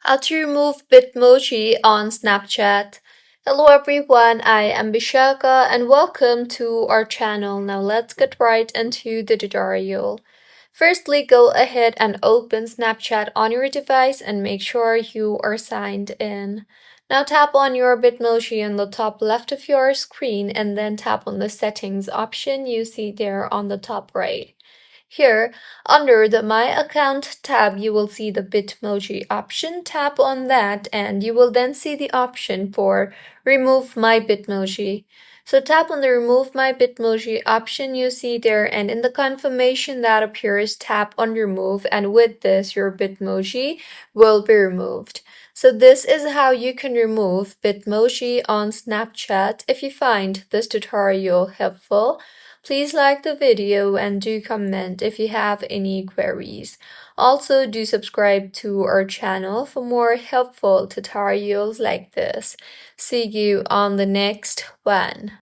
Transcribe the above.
How to remove Bitmoji on Snapchat. Hello everyone, I am Bishaka and welcome to our channel. Now let's get right into the tutorial. Firstly, go ahead and open Snapchat on your device and make sure you are signed in. Now tap on your Bitmoji on the top left of your screen and then tap on the settings option you see there on the top right. Here, under the My Account tab, you will see the Bitmoji option. Tap on that and you will then see the option for Remove My Bitmoji. So tap on the Remove My Bitmoji option you see there, and in the confirmation that appears, tap on Remove, and with this, your Bitmoji will be removed. So this is how you can remove Bitmoji on Snapchat. If you find this tutorial helpful, please like the video and do comment if you have any queries. Also, do subscribe to our channel for more helpful tutorials like this. See you on the next one.